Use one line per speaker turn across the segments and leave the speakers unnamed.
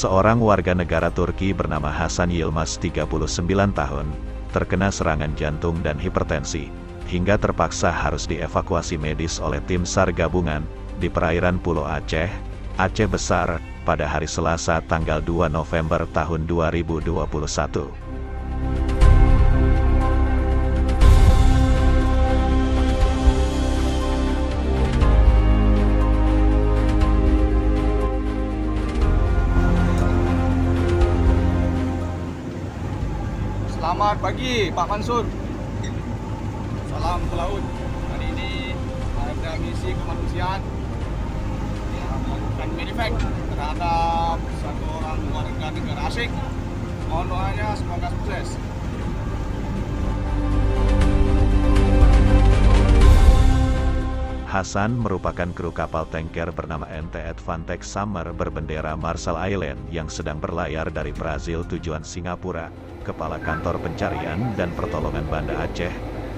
Seorang warga negara Turki bernama Hasan Yilmaz 39 tahun, terkena serangan jantung dan hipertensi, hingga terpaksa harus dievakuasi medis oleh tim SAR gabungan di perairan Pulau Aceh, Aceh Besar, pada hari Selasa tanggal 2 November tahun 2021.
Selamat pagi Pak Mansur. Salam pelaut. Hari ini ada misi kemanusiaan melakukan medevac terhadap satu orang warga negara asing. Mohon doanya semoga sukses.
Hasan merupakan kru kapal tanker bernama MT Advantage Summer berbendera Marshall Island yang sedang berlayar dari Brazil tujuan Singapura. Kepala Kantor Pencarian dan Pertolongan Banda Aceh,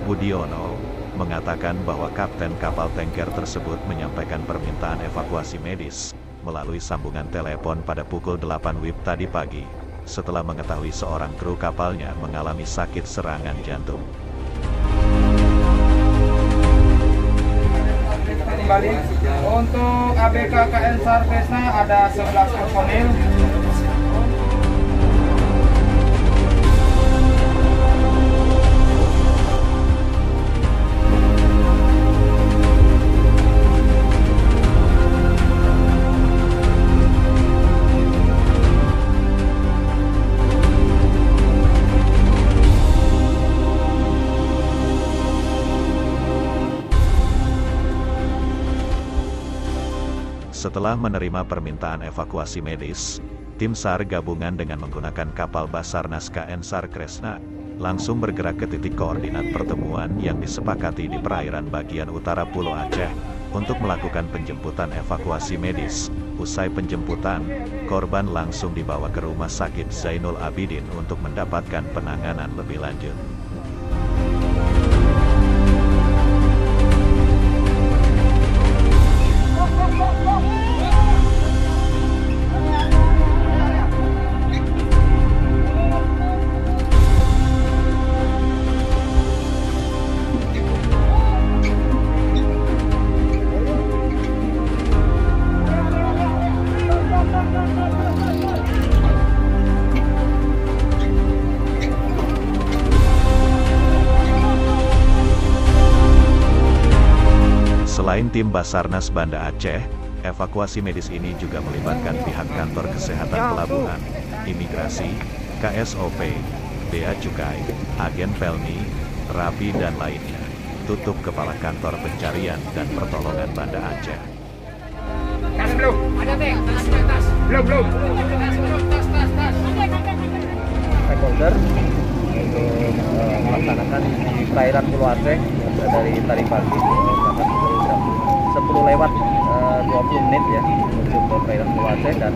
Budiono, mengatakan bahwa kapten kapal tanker tersebut menyampaikan permintaan evakuasi medis melalui sambungan telepon pada pukul 8 WIB tadi pagi, setelah mengetahui seorang kru kapalnya mengalami sakit serangan jantung.
Kembali untuk ABK KN SAR Kresna ada 11 personil.
Setelah menerima permintaan evakuasi medis, tim SAR gabungan dengan menggunakan kapal Basarnas KN SAR Kresna langsung bergerak ke titik koordinat pertemuan yang disepakati di perairan bagian utara Pulau Aceh untuk melakukan penjemputan evakuasi medis. Usai penjemputan, korban langsung dibawa ke Rumah Sakit Zainul Abidin untuk mendapatkan penanganan lebih lanjut. Selain tim Basarnas Banda Aceh, evakuasi medis ini juga melibatkan pihak kantor kesehatan pelabuhan, imigrasi, KSOP, Bea Cukai, agen Pelni, Rapi dan lainnya. Tutup Kepala Kantor Pencarian dan Pertolongan Banda Aceh.
Tas belum? Ada teh, tas. Belum. Tas.
Stakeholder untuk melaksanakan di perairan Pulau Aceh dari tadi pagi berangkat pukul jam 10 lewat 20 menit ya menuju ke perairan Pulau Aceh, dan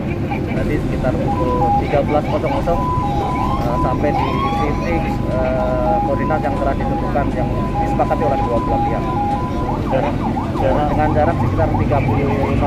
nanti sekitar pukul 13.00 sampai di titik koordinat yang telah ditentukan yang disepakati oleh dua belah pihak dengan jarak sekitar 35 km.